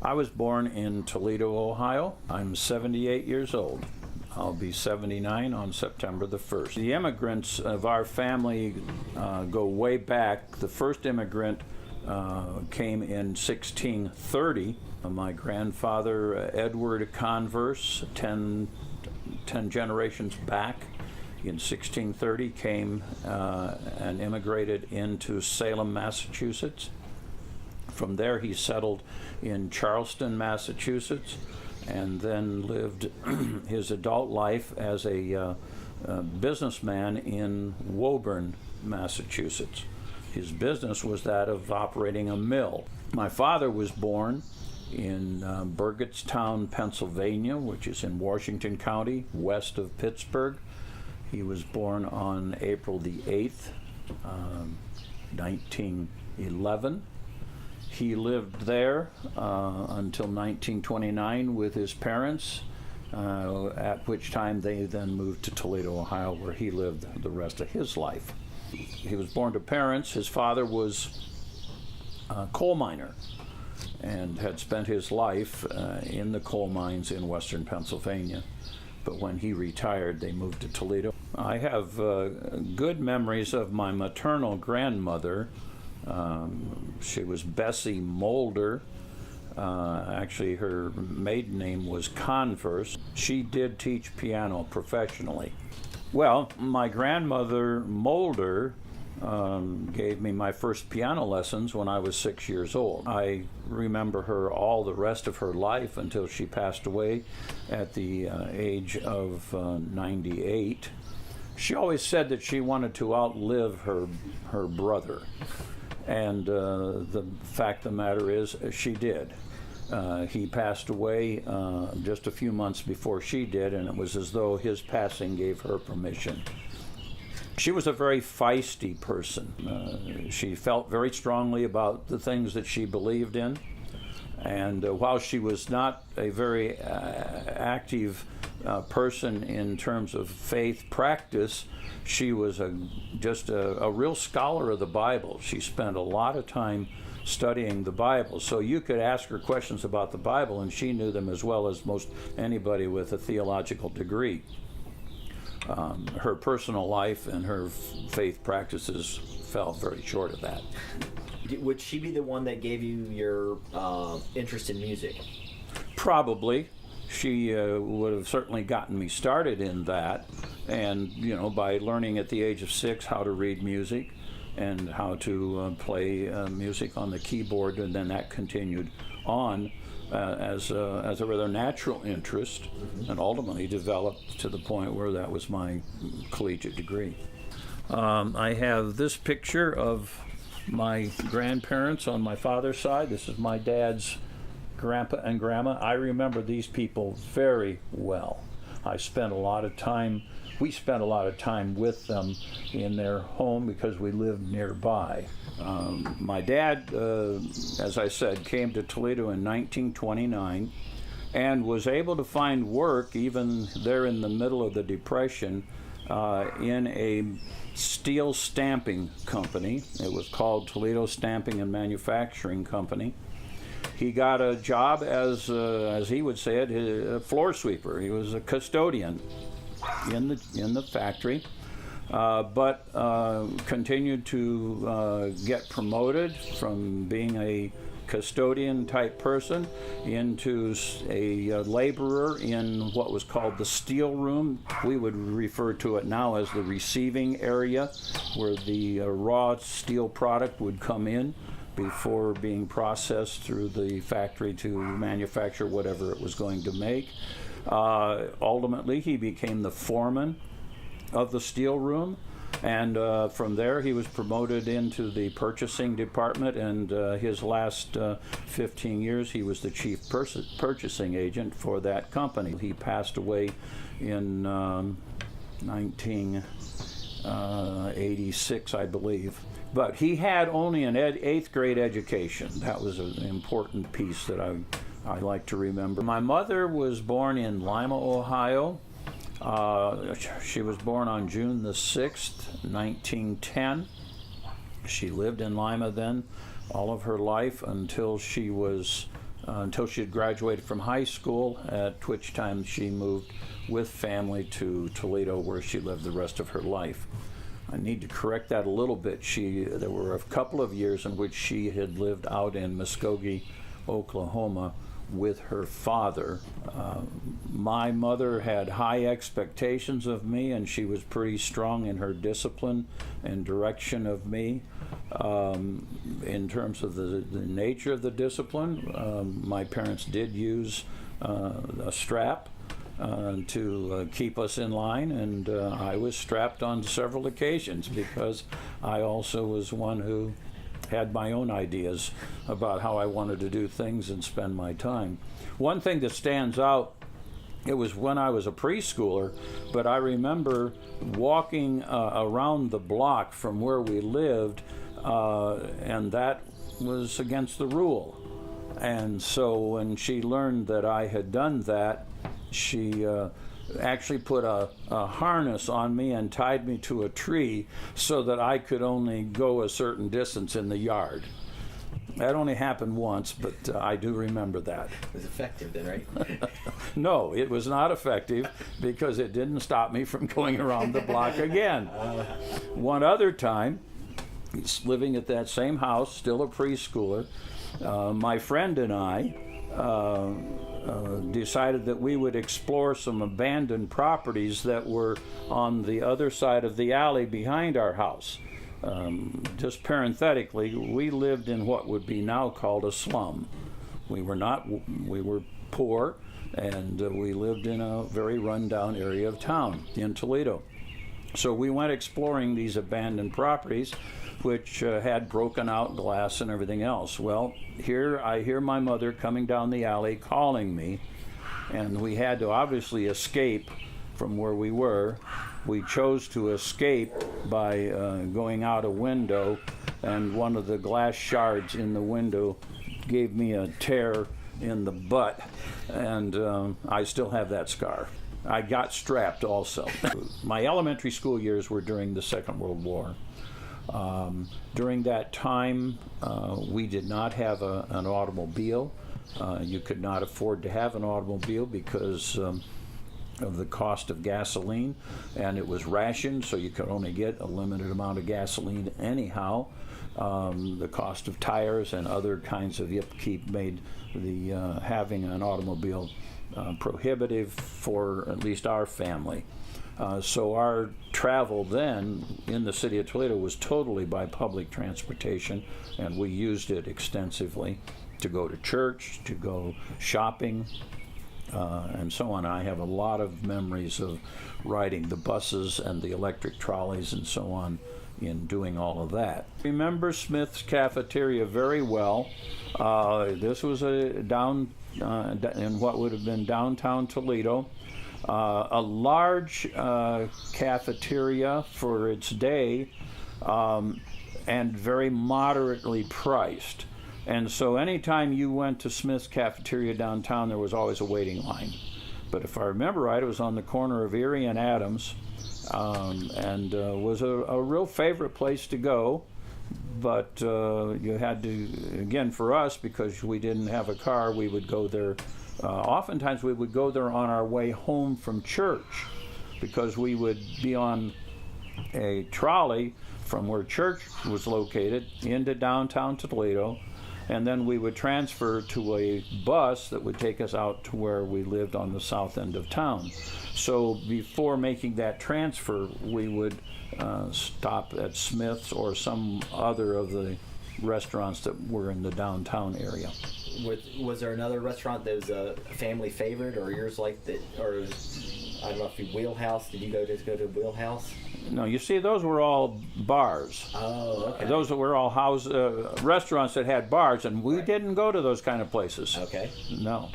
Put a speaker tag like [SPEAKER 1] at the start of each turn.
[SPEAKER 1] I was born in Toledo, Ohio. I'm 78 years old. I'll be 79 on September the 1st. The immigrants of our family go way back. The first immigrant came in 1630. My grandfather, Edward Converse, 10 generations back, in 1630 came and immigrated into Salem, Massachusetts. From there he settled in Charleston, Massachusetts, and then lived his adult life as a businessman in Woburn, Massachusetts. His business was that of operating a mill. My father was born in Burgettstown, Pennsylvania, which is in Washington County, west of Pittsburgh. He was born on April the 8th, 1911. He lived there until 1929 with his parents, at which time they then moved to Toledo, Ohio, where he lived the rest of his life. He was born to parents. His father was a coal miner and had spent his life in the coal mines in western Pennsylvania. But when he retired, they moved to Toledo. I have good memories of my maternal grandmother. She was Bessie Molder. Actually, her maiden name was Converse. She did teach piano professionally. Well, my grandmother Molder gave me my first piano lessons when I was 6 years old. I remember her all the rest of her life until she passed away at the age of 98. She always said that she wanted to outlive her brother. And the fact of the matter is, she did. He passed away just a few months before she did, and it was as though his passing gave her permission. She was a very feisty person. She felt very strongly about the things that she believed in. And while she was not a very active person in terms of faith practice, she was just a real scholar of the Bible. She spent a lot of time studying the Bible. So you could ask her questions about the Bible, and she knew them as well as most anybody with a theological degree. Her personal life and her faith practices fell very short of that.
[SPEAKER 2] Would she be the one that gave you your interest in music?
[SPEAKER 1] Probably. She would have certainly gotten me started in that, and by learning at the age of 6 how to read music and how to play music on the keyboard, and then that continued on as a rather natural interest, and ultimately developed to the point where that was my collegiate degree. I have this picture of my grandparents on my father's side. This is my dad's grandpa and grandma. I remember these people very well. We spent a lot of time with them in their home because we lived nearby. My dad, as I said, came to Toledo in 1929 and was able to find work even there in the middle of the Depression in a steel stamping company. It was called Toledo Stamping and Manufacturing Company. He got a job as he would say it, a floor sweeper. He was a custodian in the factory, but continued to get promoted from being a custodian type person into a laborer in what was called the steel room. We would refer to it now as the receiving area, where the raw steel product would come in before being processed through the factory to manufacture whatever it was going to make. Ultimately, he became the foreman of the steel room, and from there he was promoted into the purchasing department, and his last 15 years he was the chief purchasing agent for that company. He passed away in 1986, I believe. But he had only an 8th grade education. That was an important piece that I like to remember. My mother was born in Lima, Ohio. She was born on June the 6th, 1910. She lived in Lima then all of her life until she was until she had graduated from high school, at which time she moved with family to Toledo, where she lived the rest of her life. I need to correct that a little bit. There were a couple of years in which she had lived out in Muskogee, Oklahoma, with her father. My mother had high expectations of me, and she was pretty strong in her discipline and direction of me. In terms of the nature of the discipline, my parents did use a strap to keep us in line, and I was strapped on several occasions because I also was one who had my own ideas about how I wanted to do things and spend my time. One thing that stands out, it was when I was a preschooler, but I remember walking around the block from where we lived, and that was against the rule. And so when she learned that I had done that, she actually put a harness on me and tied me to a tree so that I could only go a certain distance in the yard. That only happened once, but I do remember that.
[SPEAKER 2] It was effective then, right?
[SPEAKER 1] No, it was not effective because it didn't stop me from going around the block again. One other time, living at that same house, still a preschooler, my friend and I decided that we would explore some abandoned properties that were on the other side of the alley behind our house. Just parenthetically, we lived in what would be now called a slum. We were poor, and we lived in a very rundown area of town in Toledo. So we went exploring these abandoned properties, which had broken out glass and everything else. Well, here I hear my mother coming down the alley calling me, and we had to obviously escape from where we were. We chose to escape by going out a window, and one of the glass shards in the window gave me a tear in the butt, and I still have that scar. I got strapped also. My elementary school years were during the Second World War. During that time, we did not have an automobile. You could not afford to have an automobile because of the cost of gasoline, and it was rationed, so you could only get a limited amount of gasoline anyhow. The cost of tires and other kinds of upkeep made the having an automobile prohibitive for at least our family. So our travel then in the city of Toledo was totally by public transportation, and we used it extensively to go to church, to go shopping, and so on. I have a lot of memories of riding the buses and the electric trolleys and so on in doing all of that. I remember Smith's cafeteria very well. This was down in what would have been downtown Toledo. A large cafeteria for its day, and very moderately priced. And so anytime you went to Smith's cafeteria downtown, there was always a waiting line. But if I remember right, it was on the corner of Erie and Adams, and was a real favorite place to go. But you had to, again, for us, because we didn't have a car, we would go there. Oftentimes we would go there on our way home from church, because we would be on a trolley from where church was located into downtown Toledo, and then we would transfer to a bus that would take us out to where we lived on the south end of town. So before making that transfer, we would stop at Smith's or some other of the restaurants that were in the downtown area.
[SPEAKER 2] Was there another restaurant that was a family favorite, or yours like that, or I don't know if you Wheelhouse? Did you go to Wheelhouse?
[SPEAKER 1] No, you see, those were all bars.
[SPEAKER 2] Oh, okay.
[SPEAKER 1] Those were all restaurants that had bars, and we didn't go to those kind of places.
[SPEAKER 2] Okay.
[SPEAKER 1] No.